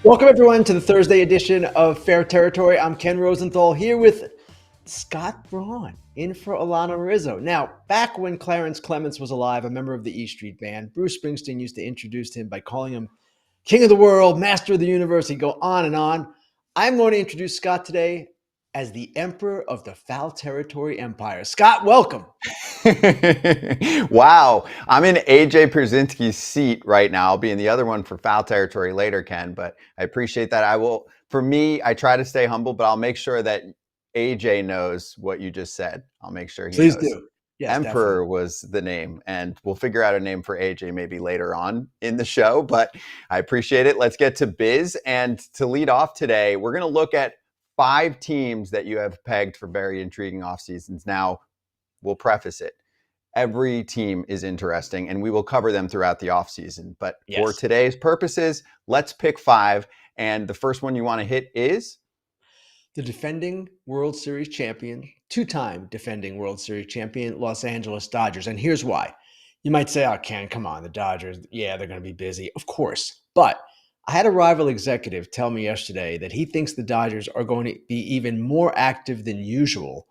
Welcome, everyone, to the Thursday edition of Fair Territory. I'm Ken Rosenthal here with Scott Braun in for Alana Rizzo. Now, back when Clarence Clements was alive, a member of the E Street Band, Bruce Springsteen used to introduce him by calling him King of the World, Master of the Universe. He'd go on and on. I'm going to introduce Scott today as the Emperor of the Foul Territory Empire. Scott, welcome. Wow. I'm in AJ Pierzynski's seat right now. I'll be in the other one for foul territory later, Ken, but I appreciate that. For me, I try to stay humble, but I'll make sure that AJ knows what you just said. I'll make sure he Please knows. do. Yes, definitely. Emperor was the name, and we'll figure out a name for AJ maybe later on in the show, but I appreciate it. Let's get to biz. And to lead off today, we're going to look at 5 teams that you have pegged for very intriguing off seasons. Now, we'll preface it. Every team is interesting, and we will cover them throughout the offseason. But for today's purposes, let's pick 5. And the first one you want to hit is? The defending World Series champion, two-time defending World Series champion, Los Angeles Dodgers. And here's why. You might say, oh, Ken, come on, the Dodgers, yeah, they're going to be busy. Of course. But I had a rival executive tell me yesterday that he thinks the Dodgers are going to be even more active than usual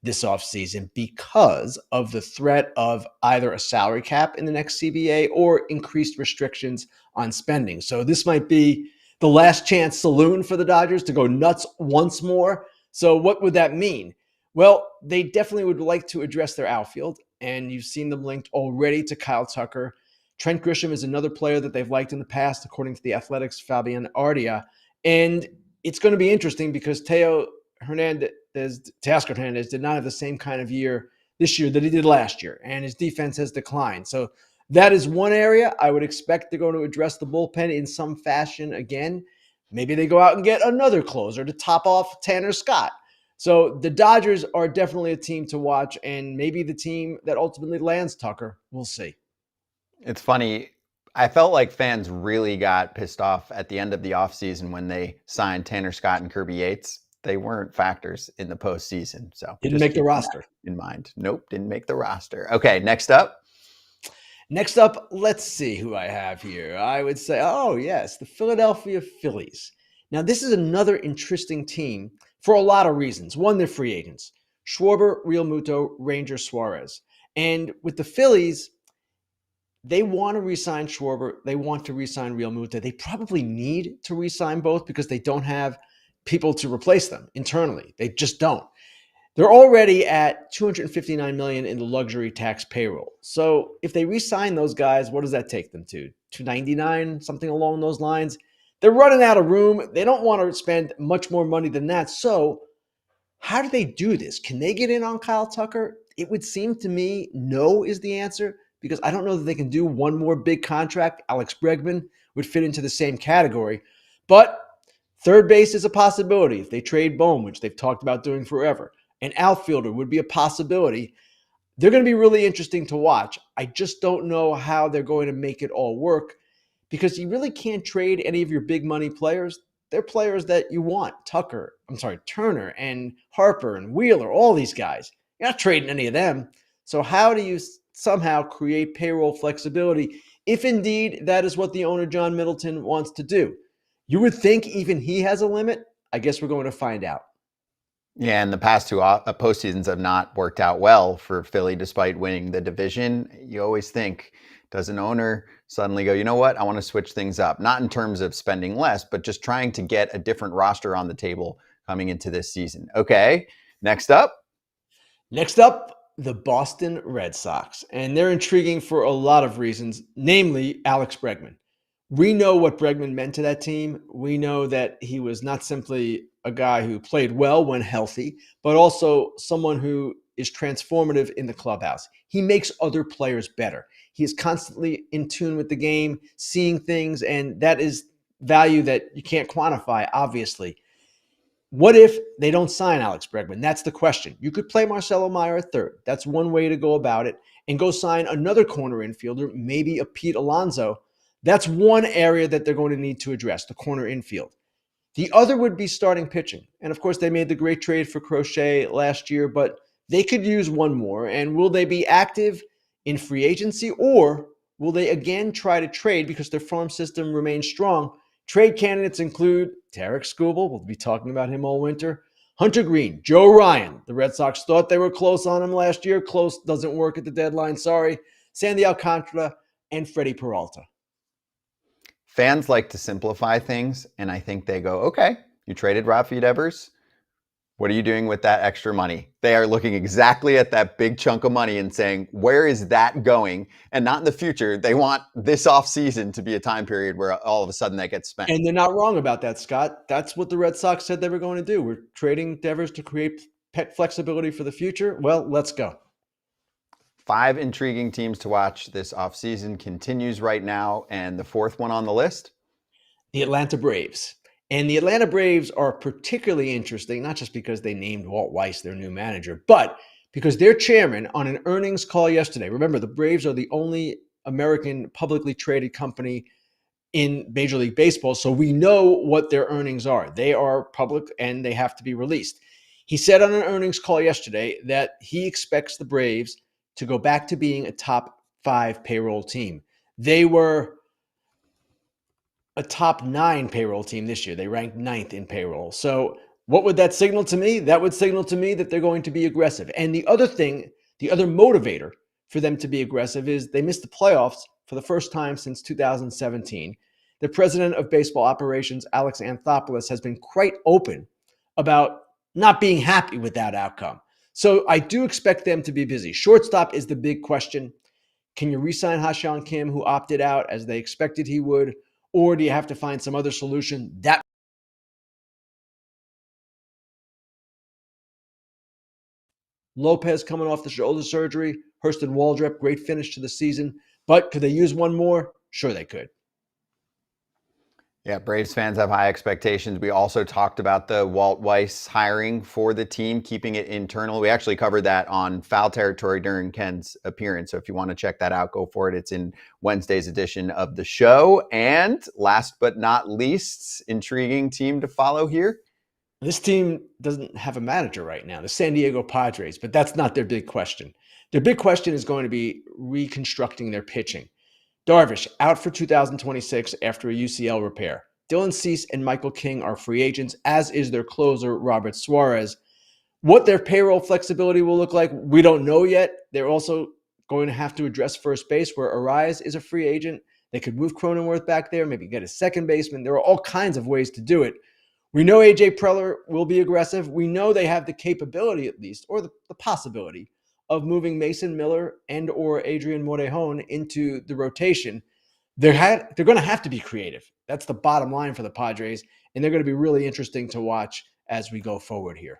this offseason because of the threat of either a salary cap in the next CBA or increased restrictions on spending. So this might be the last chance saloon for the Dodgers to go nuts once more. So what would that mean? Well, they definitely would like to address their outfield, and you've seen them linked already to Kyle Tucker. Trent Grisham is another player that they've liked in the past, according to the Athletics' Fabian Ardea. And it's going to be interesting because Teoscar Hernandez did not have the same kind of year this year that he did last year, and his defense has declined. So that is one area I would expect they're going to address the bullpen in some fashion again. Maybe they go out and get another closer to top off Tanner Scott. So the Dodgers are definitely a team to watch, and maybe the team that ultimately lands Tucker. We'll see. It's funny. I felt like fans really got pissed off at the end of the offseason when they signed Tanner Scott and Kirby Yates. They weren't factors in the postseason. So didn't make the roster. In mind. Nope, didn't make the roster. Okay, next up. Next up, let's see who I have here. I would say, oh, yes, the Philadelphia Phillies. Now, this is another interesting team for a lot of reasons. One, they're free agents. Schwarber, Realmuto, Ranger, Suarez. And with the Phillies, they want to re-sign Schwarber. They want to re-sign Realmuto. They probably need to re-sign both because they don't have people to replace them internally. They just don't. They're already at $259 million in the luxury tax payroll. So if they re-sign those guys, what does that take them to? $299, something along those lines. They're running out of room. They don't want to spend much more money than that. So how do they do this? Can they get in on Kyle Tucker? It would seem to me no is the answer because I don't know that they can do one more big contract. Alex Bregman would fit into the same category. But third base is a possibility if they trade Bohm, which they've talked about doing forever. An outfielder would be a possibility. They're going to be really interesting to watch. I just don't know how they're going to make it all work because you really can't trade any of your big money players. They're players that you want. Turner and Harper and Wheeler, all these guys. You're not trading any of them. So how do you somehow create payroll flexibility if indeed that is what the owner, John Middleton, wants to do? You would think even he has a limit. I guess we're going to find out. Yeah, and the past 2 postseasons have not worked out well for Philly despite winning the division. You always think, does an owner suddenly go, you know what, I want to switch things up? Not in terms of spending less, but just trying to get a different roster on the table coming into this season. Okay, next up. Next up, the Boston Red Sox. And they're intriguing for a lot of reasons, namely Alex Bregman. We know what Bregman meant to that team. We know that he was not simply a guy who played well when healthy, but also someone who is transformative in the clubhouse. He makes other players better. He is constantly in tune with the game, seeing things, and that is value that you can't quantify, obviously. What if they don't sign Alex Bregman? That's the question. You could play Marcelo Meyer at third. That's one way to go about it. And go sign another corner infielder, maybe a Pete Alonso. That's one area that they're going to need to address, the corner infield. The other would be starting pitching. And of course, they made the great trade for Crochet last year, but they could use one more. And will they be active in free agency, or will they again try to trade because their farm system remains strong, Trade candidates include Tarek Skubal. We'll be talking about him all winter. Hunter Green, Joe Ryan. The Red Sox thought they were close on him last year. Close doesn't work at the deadline. Sorry. Sandy Alcantara and Freddie Peralta. Fans like to simplify things, and I think they go, okay, you traded Rafi Devers. What are you doing with that extra money? They are looking exactly at that big chunk of money and saying, where is that going? And not in the future. They want this offseason to be a time period where all of a sudden that gets spent. And they're not wrong about that, Scott. That's what the Red Sox said they were going to do. We're trading Devers to create pet flexibility for the future. Well, let's go. 5 intriguing teams to watch this offseason continues right now. And the fourth one on the list? The Atlanta Braves. And the Atlanta Braves are particularly interesting, not just because they named Walt Weiss their new manager, but because their chairman on an earnings call yesterday, remember the Braves are the only American publicly traded company in Major League Baseball, so we know what their earnings are. They are public and they have to be released. He said on an earnings call yesterday that he expects the Braves to go back to being a top 5 payroll team. They were a top 9 payroll team this year. They ranked 9th in payroll. So what would that signal to me? That would signal to me that they're going to be aggressive. And the other thing, the other motivator for them to be aggressive is they missed the playoffs for the first time since 2017. The president of baseball operations, Alex Anthopoulos, has been quite open about not being happy with that outcome. So I do expect them to be busy. Shortstop is the big question. Can you re-sign Ha-Seong Kim, who opted out as they expected he would? Or do you have to find some other solution? That Lopez coming off the shoulder surgery, Hurston Waldrep, great finish to the season. But could they use one more? Sure they could. Yeah, Braves fans have high expectations. We also talked about the Walt Weiss hiring for the team, keeping it internal. We actually covered that on Foul Territory during Ken's appearance. So if you want to check that out, go for it. It's in Wednesday's edition of the show. And last but not least, intriguing team to follow here. This team doesn't have a manager right now, the San Diego Padres, but that's not their big question. Their big question is going to be reconstructing their pitching. Darvish out for 2026 after a UCL repair. Dylan Cease and Michael King are free agents, as is their closer, Robert Suarez. What their payroll flexibility will look like, we don't know yet. They're also going to have to address first base, where Arias is a free agent. They could move Cronenworth back there, maybe get a second baseman. There are all kinds of ways to do it. We know A.J. Preller will be aggressive. We know they have the capability, at least, or the possibility of moving Mason Miller and or Adrian Morejon into the rotation. They're going to have to be creative. That's the bottom line for the Padres, and they're going to be really interesting to watch as we go forward here.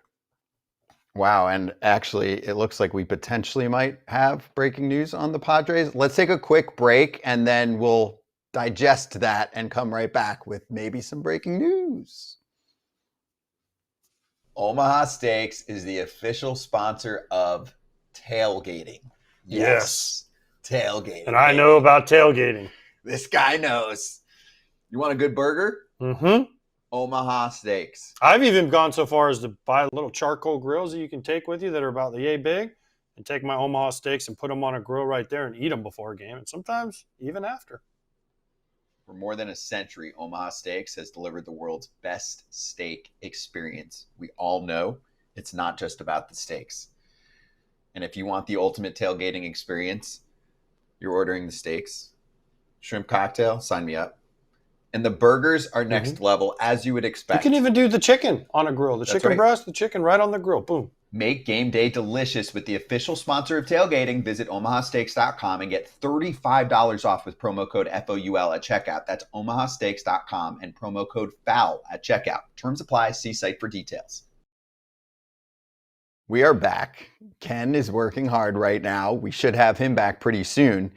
Wow, and actually, it looks like we potentially might have breaking news on the Padres. Let's take a quick break, and then we'll digest that and come right back with maybe some breaking news. Omaha Steaks is the official sponsor of tailgating. Yes. Tailgating. And I know about tailgating. This guy knows. You want a good burger? Mm-hmm. Omaha Steaks. I've even gone so far as to buy little charcoal grills that you can take with you that are about the yay big, and take my Omaha Steaks and put them on a grill right there and eat them before a game, and sometimes even after. For more than a century, Omaha Steaks has delivered the world's best steak experience. We all know it's not just about the steaks. And if you want the ultimate tailgating experience, you're ordering the steaks, shrimp cocktail, sign me up. And the burgers are next level, as you would expect. You can even do the chicken on a grill. The That's chicken right. breast, the chicken right on the grill. Boom. Make game day delicious with the official sponsor of tailgating. Visit omahasteaks.com and get $35 off with promo code FOUL at checkout. That's omahasteaks.com and promo code FOUL at checkout. Terms apply. See site for details. We are back. Ken is working hard right now. We should have him back pretty soon.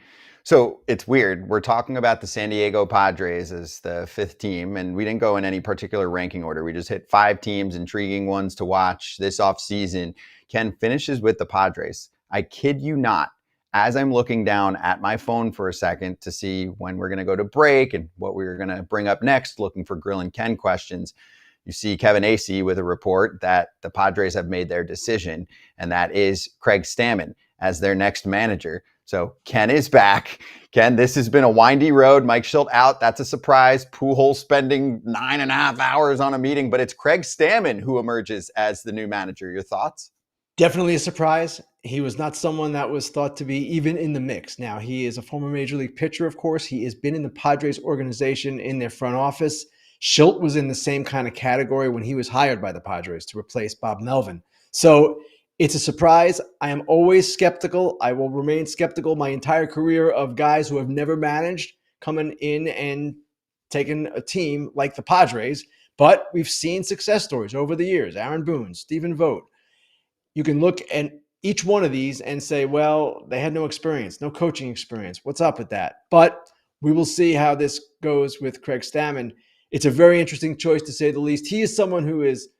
So it's weird. We're talking about the San Diego Padres as the 5th team, and we didn't go in any particular ranking order. We just hit 5 teams, intriguing ones to watch this offseason. Ken finishes with the Padres. I kid you not, as I'm looking down at my phone for a second to see when we're going to go to break and what we're going to bring up next, looking for Grillin Ken questions, you see Kevin Acee with a report that the Padres have made their decision, and that is Craig Stammen as their next manager. So Ken is back. Ken, this has been a windy road. Mike Schilt out. That's a surprise. Pujols spending 9.5 hours on a meeting, but it's Craig Stammen who emerges as the new manager. Your thoughts? Definitely a surprise. He was not someone that was thought to be even in the mix. Now, he is a former major league pitcher, of course. He has been in the Padres organization in their front office. Schilt was in the same kind of category when he was hired by the Padres to replace Bob Melvin. So it's a surprise. I am always skeptical. I will remain skeptical my entire career of guys who have never managed coming in and taking a team like the Padres. But we've seen success stories over the years. Aaron Boone, Stephen Vogt. You can look at each one of these and say, well, they had no experience, no coaching experience. What's up with that? But we will see how this goes with Craig Stammen. It's a very interesting choice, to say the least. He is someone who is,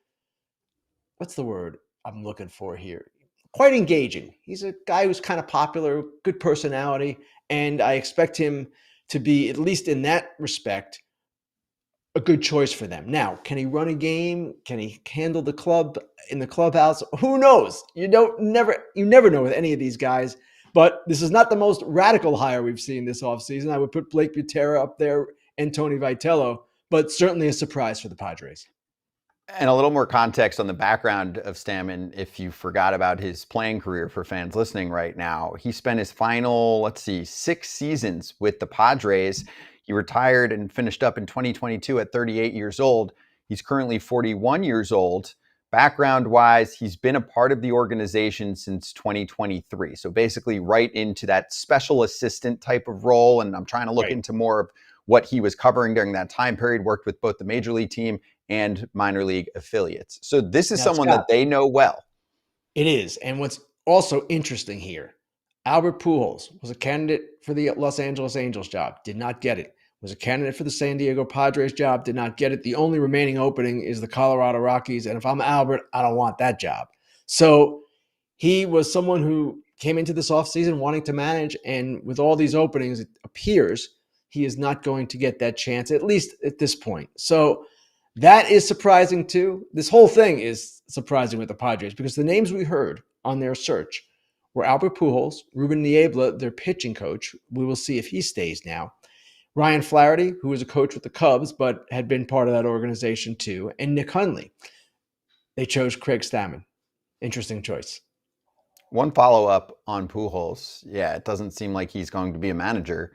what's the word I'm looking for here? Quite engaging. He's a guy who's kind of popular, good personality, and I expect him to be, at least in that respect, a good choice for them. Now, can he run a game? Can he handle the club in the clubhouse? Who knows? You never know with any of these guys. But this is not the most radical hire we've seen this offseason. I would put Blake Butera up there and Tony Vitello, but certainly a surprise for the Padres. And a little more context on the background of Stammen, if you forgot about his playing career for fans listening right now. He spent his final, 6 seasons with the Padres. He retired and finished up in 2022 at 38 years old. He's currently 41 years old. Background-wise, he's been a part of the organization since 2023. So basically right into that special assistant type of role. And I'm trying to look into more of what he was covering during that time period, worked with both the major league team and minor league affiliates. So this is someone that they know well. It is. And what's also interesting here, Albert Pujols was a candidate for the Los Angeles Angels job, did not get it. Was a candidate for the San Diego Padres job, did not get it. The only remaining opening is the Colorado Rockies. And if I'm Albert, I don't want that job. So he was someone who came into this offseason wanting to manage. And with all these openings, it appears he is not going to get that chance, at least at this point. So that is surprising too. This whole thing is surprising with the Padres because the names we heard on their search were Albert Pujols, Ruben Niebla, their pitching coach. We will see if he stays now. Ryan Flaherty, who was a coach with the Cubs, but had been part of that organization too, and Nick Hundley. They chose Craig Stammen. Interesting choice. One follow-up on Pujols. Yeah, it doesn't seem like he's going to be a manager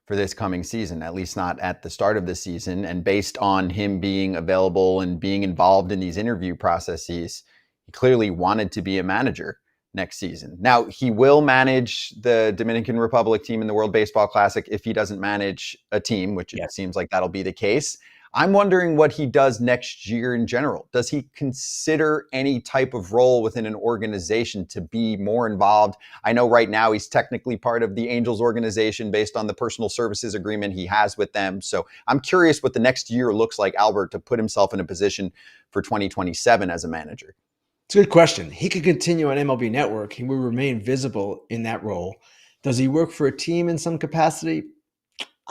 for this coming season, at least not at the start of the season. And based on him being available and being involved in these interview processes, he clearly wanted to be a manager next season. Now, he will manage the Dominican Republic team in the World Baseball Classic if he doesn't manage a team, which it seems like that'll be the case. I'm wondering what he does next year in general. Does he consider any type of role within an organization to be more involved? I know right now he's technically part of the Angels organization based on the personal services agreement he has with them. So I'm curious what the next year looks like, Albert, to put himself in a position for 2027 as a manager. It's a good question. He could continue on MLB Network. He will remain visible in that role. Does he work for a team in some capacity?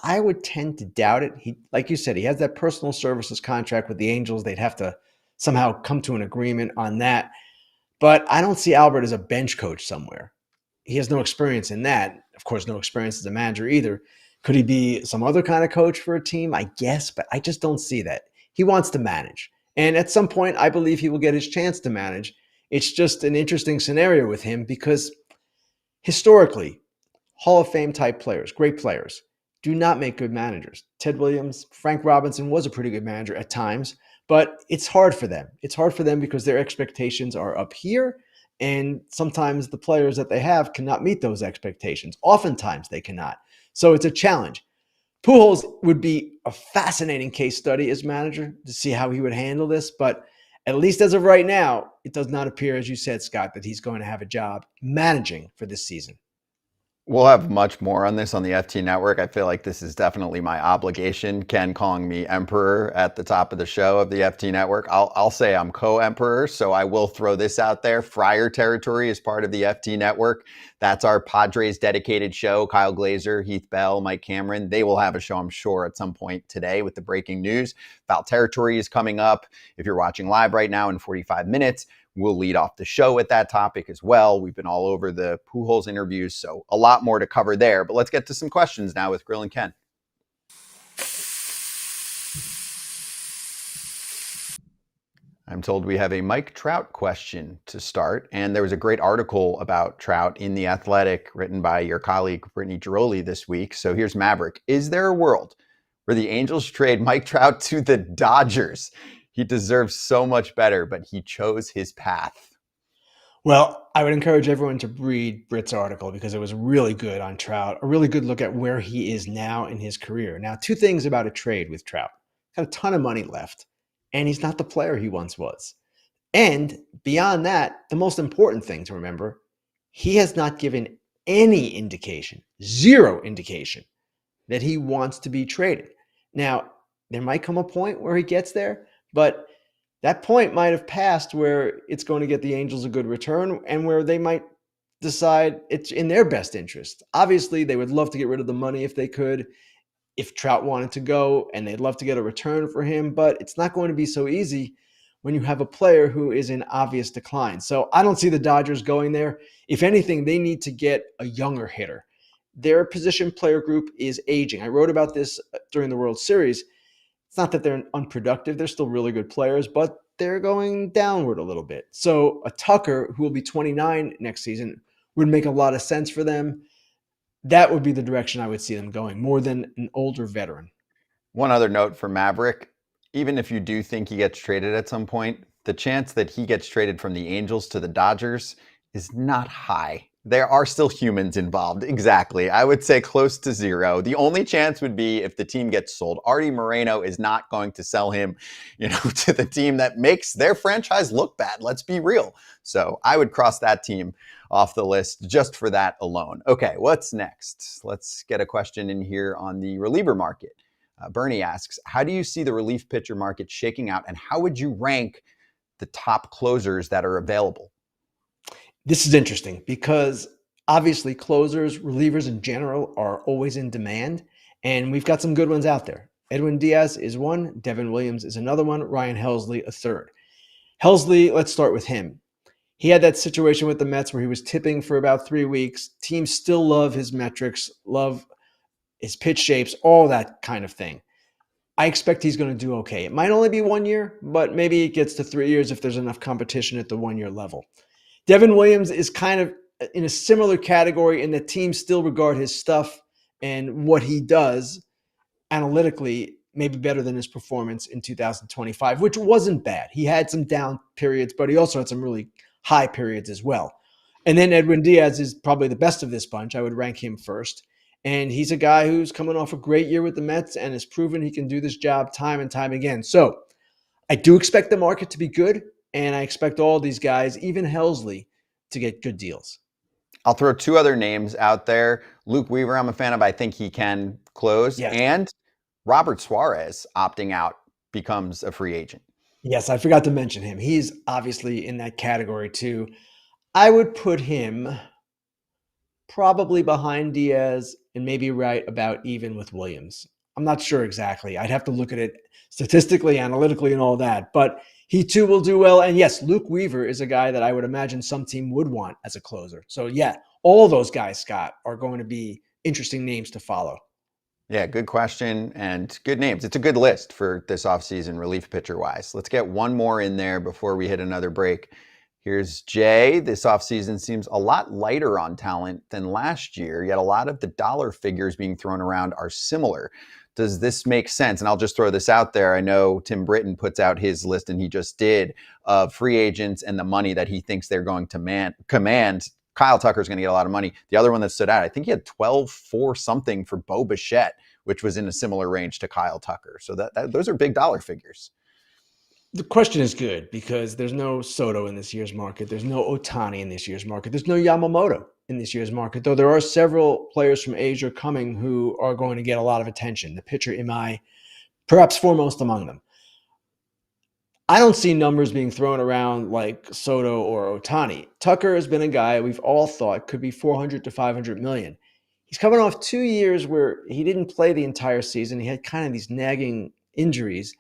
I would tend to doubt it. He, like you said, he has that personal services contract with the Angels. They'd have to somehow come to an agreement on that. But I don't see Albert as a bench coach somewhere. He has no experience in that. Of course, no experience as a manager either. Could he be some other kind of coach for a team? I guess, but I just don't see that. He wants to manage. And at some point, I believe he will get his chance to manage. It's just an interesting scenario with him because historically, Hall of Fame type players, great players, do not make good managers. Ted Williams, Frank Robinson was a pretty good manager at times, but it's hard for them. It's hard for them because their expectations are up here, and sometimes the players that they have cannot meet those expectations. Oftentimes they cannot. So it's a challenge. Pujols would be a fascinating case study as manager to see how he would handle this, but at least as of right now, it does not appear, as you said, Scott, that he's going to have a job managing for this season. We'll have much more on this on the FT Network. I feel like this is definitely my obligation. Ken calling me emperor at the top of the show of the FT Network. I'll say I'm co-emperor, so I will throw this out there. Friar Territory is part of the FT Network. That's our Padres dedicated show. Kyle Glazer, Heath Bell, Mike Cameron. They will have a show, I'm sure, at some point today with the breaking news. Foul Territory is coming up. If you're watching live right now in 45 minutes, We'll lead off the show with that topic as well. We've been all over the Pujols interviews, so a lot more to cover there. But let's get to some questions now with Grillin Ken. I'm told we have a Mike Trout question to start, and there was a great article about Trout in The Athletic written by your colleague Brittany Giroli this week. So here's Maverick. Is there a world where the Angels trade Mike Trout to the Dodgers? He deserves so much better, but he chose his path. Well, I would encourage everyone to read Britt's article because it was really good on Trout, a really good look at where he is now in his career. Now, two things about a trade with Trout. Got a ton of money left, and he's not the player he once was. And beyond that, the most important thing to remember, he has not given any indication, zero indication, that he wants to be traded. Now, there might come a point where he gets there, but that point might have passed where it's going to get the Angels a good return and where they might decide it's in their best interest. Obviously, they would love to get rid of the money if they could, if Trout wanted to go, and they'd love to get a return for him, but it's not going to be so easy when you have a player who is in obvious decline. So I don't see the Dodgers going there. If anything, they need to get a younger hitter. Their position player group is aging. I wrote about this during the World Series. It's not that they're unproductive. They're still really good players, but they're going downward a little bit. So a Tucker, who will be 29 next season, would make a lot of sense for them. That would be the direction I would see them going, more than an older veteran. One other note for Maverick. Even if you do think he gets traded at some point, the chance that he gets traded from the Angels to the Dodgers is not high. There are still humans involved. Exactly. I would say close to zero. The only chance would be if the team gets sold. Artie Moreno is not going to sell him, to the team that makes their franchise look bad. Let's be real. So I would cross that team off the list just for that alone. Okay, what's next? Let's get a question in here on the reliever market. Bernie asks, how do you see the relief pitcher market shaking out, and how would you rank the top closers that are available? This is interesting because obviously closers, relievers in general are always in demand, and we've got some good ones out there. Edwin Diaz is one, Devin Williams is another one, Ryan Helsley a third. Helsley, let's start with him. He had that situation with the Mets where he was tipping for about 3 weeks. Teams still love his metrics, love his pitch shapes, all that kind of thing. I expect he's going to do okay. It might only be 1 year, but maybe it gets to 3 years if there's enough competition at the 1 year level. Devin Williams is kind of in a similar category in that teams still regard his stuff and what he does analytically maybe better than his performance in 2025, which wasn't bad. He had some down periods, but he also had some really high periods as well. And then Edwin Diaz is probably the best of this bunch. I would rank him first. And he's a guy who's coming off a great year with the Mets and has proven he can do this job time and time again. So I do expect the market to be good. And I expect all these guys, even Helsley, to get good deals. I'll throw two other names out there. Luke Weaver, I'm a fan of. I think he can close. Yes. And Robert Suarez opting out becomes a free agent. Yes, I forgot to mention him. He's obviously in that category too. I would put him probably behind Diaz and maybe right about even with Williams. I'm not sure exactly. I'd have to look at it statistically, analytically, and all that. But he too will do well. And yes, Luke Weaver is a guy that I would imagine some team would want as a closer. So yeah, all those guys, Scott, are going to be interesting names to follow. Yeah, good question and good names. It's a good list for this offseason relief pitcher-wise. Let's get one more in there before we hit another break. Here's Jay. This offseason seems a lot lighter on talent than last year, yet a lot of the dollar figures being thrown around are similar. Does this make sense? And I'll just throw this out there. I know Tim Britton puts out his list, and he just did, of free agents and the money that he thinks they're going to command. Kyle Tucker's going to get a lot of money. The other one that stood out, I think he had 12-4 something for Bo Bichette, which was in a similar range to Kyle Tucker. So those are big dollar figures. The question is good because there's no Soto in this year's market. There's no Ohtani in this year's market. There's no Yamamoto in this year's market, though there are several players from Asia coming who are going to get a lot of attention. The pitcher Imai, perhaps foremost among them. I don't see numbers being thrown around like Soto or Ohtani. Tucker has been a guy we've all thought could be 400 to 500 million. He's coming off 2 years where he didn't play the entire season. He had kind of these nagging injuries.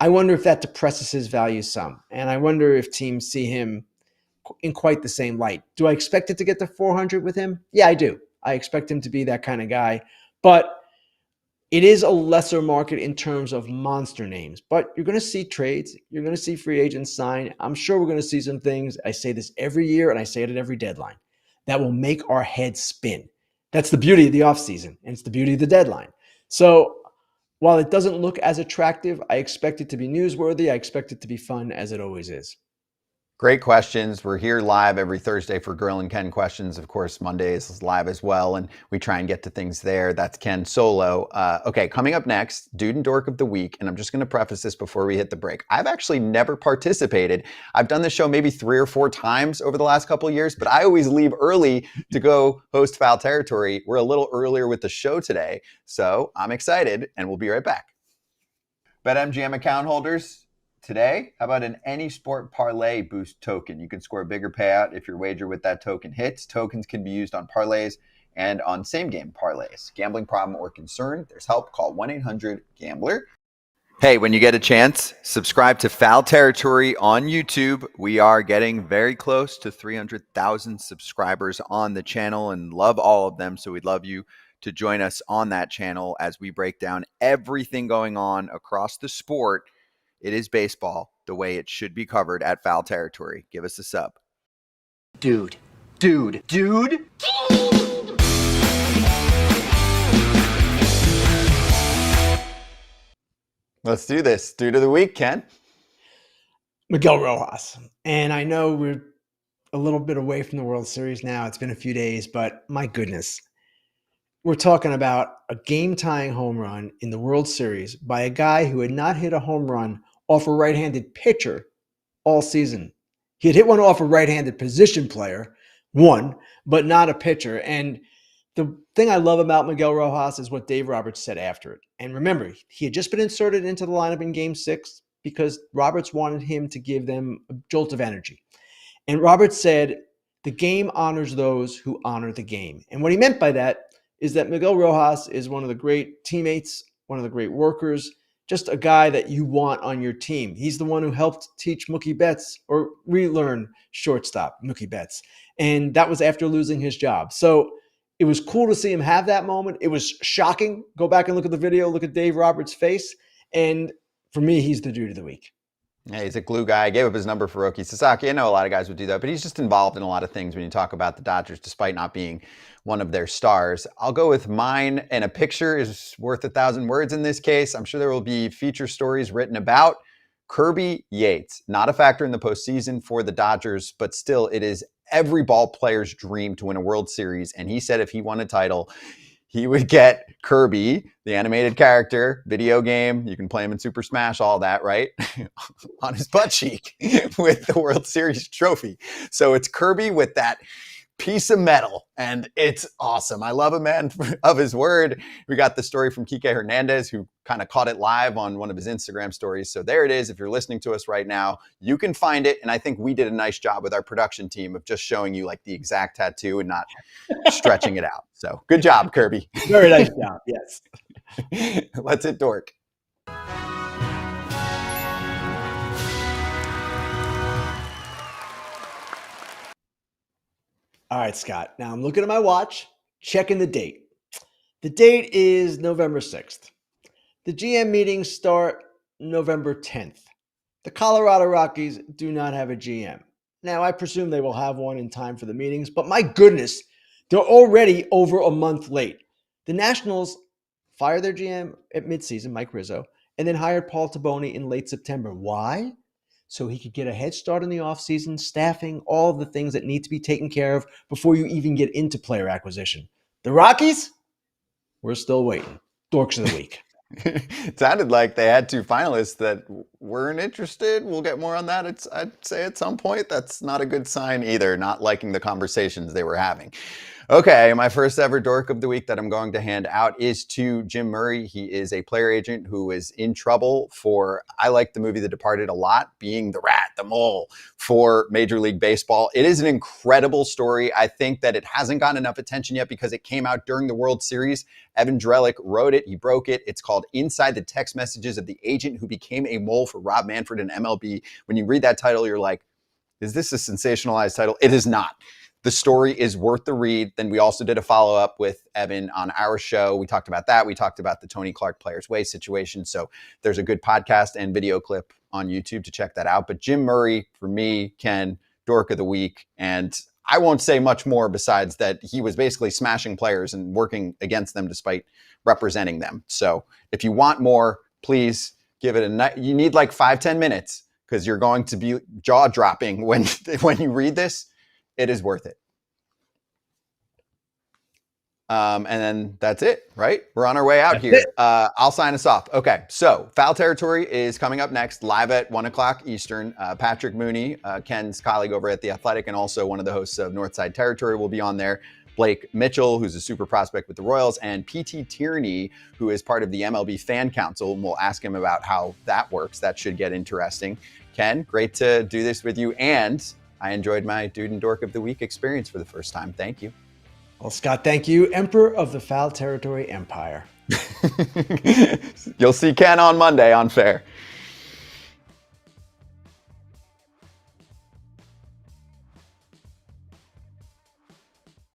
I wonder if that depresses his value some. And I wonder if teams see him in quite the same light. Do I expect it to get to 400 with him? Yeah, I do. I expect him to be that kind of guy. But it is a lesser market in terms of monster names. But you're going to see trades. You're going to see free agents sign. I'm sure we're going to see some things. I say this every year, and I say it at every deadline, that will make our heads spin. That's the beauty of the offseason, and it's the beauty of the deadline. So while it doesn't look as attractive, I expect it to be newsworthy. I expect it to be fun, as it always is. Great questions. We're here live every Thursday for Grillin Ken questions. Of course, Mondays is live as well, and we try and get to things there. That's Ken solo. Okay, coming up next, Dude and Dork of the Week, and I'm just going to preface this before we hit the break. I've actually never participated. I've done this show maybe 3 or 4 times over the last couple of years, but I always leave early to go host Foul Territory. We're a little earlier with the show today, so I'm excited, and we'll be right back. BetMGM account holders, today, how about an any sport parlay boost token? You can score a bigger payout if your wager with that token hits. Tokens can be used on parlays and on same-game parlays. Gambling problem or concern? There's help. Call 1-800-GAMBLER. Hey, when you get a chance, subscribe to Foul Territory on YouTube. We are getting very close to 300,000 subscribers on the channel and love all of them. So we'd love you to join us on that channel as we break down everything going on across the sport. It is baseball the way it should be covered at Foul Territory. Give us a sub. Dude. Let's do this. Dude of the Week, Ken. Miguel Rojas. And I know we're a little bit away from the World Series now. It's been a few days, but my goodness. We're talking about a game-tying home run in the World Series by a guy who had not hit a home run off a right-handed pitcher all season. He had hit one off a right-handed position player, one, but not a pitcher. And the thing I love about Miguel Rojas is what Dave Roberts said after it. And remember, he had just been inserted into the lineup in Game 6 because Roberts wanted him to give them a jolt of energy. And Roberts said, the game honors those who honor the game. And what he meant by that is that Miguel Rojas is one of the great teammates, one of the great workers, just a guy that you want on your team. He's the one who helped teach Mookie Betts or relearn shortstop Mookie Betts. And that was after losing his job. So it was cool to see him have that moment. It was shocking. Go back and look at the video, look at Dave Roberts' face. And for me, he's the Dude of the Week. Yeah, he's a glue guy. Gave up his number for Roki Sasaki. I know a lot of guys would do that, but he's just involved in a lot of things when you talk about the Dodgers, despite not being one of their stars. I'll go with mine, and a picture is worth 1,000 words in this case. I'm sure there will be feature stories written about Kirby Yates. Not a factor in the postseason for the Dodgers, but still, it is every ball player's dream to win a World Series. And he said if he won a title, he would get Kirby, the animated character, video game. You can play him in Super Smash, all that, right? On his butt cheek with the World Series trophy. So it's Kirby with that piece of metal, and it's awesome. I love a man of his word. We got the story from Kike Hernandez, who kind of caught it live on one of his Instagram stories. So there it is. If you're listening to us right now, you can find it. And I think we did a nice job with our production team of just showing you like the exact tattoo and not stretching it out. So good job, Kirby. Very nice job. Yes. Let's hit Dork. All right, Scott. Now I'm looking at my watch, checking the date. The date is November 6th. The GM meetings start November 10th. The Colorado Rockies do not have a GM. Now, I presume they will have one in time for the meetings, but my goodness, they're already over a month late. The Nationals fired their GM at midseason, Mike Rizzo, and then hired Paul Taboni in late September. Why? So he could get a head start in the offseason, staffing, all of the things that need to be taken care of before you even get into player acquisition. The Rockies? We're still waiting. Dorks of the Week. It sounded like they had 2 finalists that weren't interested. We'll get more on that, I'd say, at some point. That's not a good sign either, not liking the conversations they were having. Okay, my first ever Dork of the Week that I'm going to hand out is to Jim Murray. He is a player agent who is in trouble for, I like the movie The Departed a lot, being the rat, the mole for Major League Baseball. It is an incredible story. I think that it hasn't gotten enough attention yet because it came out during the World Series. Evan Drellick wrote it. He broke it. It's called Inside the Text Messages of the Agent Who Became a Mole for Rob Manfred and MLB. When you read that title, you're like, is this a sensationalized title? It is not. The story is worth the read. Then we also did a follow-up with Evan on our show. We talked about that. We talked about the Tony Clark Players Way situation. So there's a good podcast and video clip on YouTube to check that out. But Jim Murray, for me, Ken, Dork of the Week. And I won't say much more besides that he was basically smashing players and working against them despite representing them. So if you want more, please give it a night. You need like 5-10 minutes because you're going to be jaw-dropping when you read this. It is worth it. And then that's it, right? We're on our way out here. I'll sign us off. Okay, so Foul Territory is coming up next, live at 1 o'clock Eastern. Patrick Mooney, Ken's colleague over at The Athletic and also one of the hosts of Northside Territory, will be on there. Blake Mitchell, who's a super prospect with the Royals, and P.T. Tierney, who is part of the MLB Fan Council, and we'll ask him about how that works. That should get interesting. Ken, great to do this with you, and I enjoyed my Dude and Dork of the Week experience for the first time. Thank you. Well, Scott, thank you. Emperor of the Foul Territory Empire. You'll see Ken on Monday on Fair.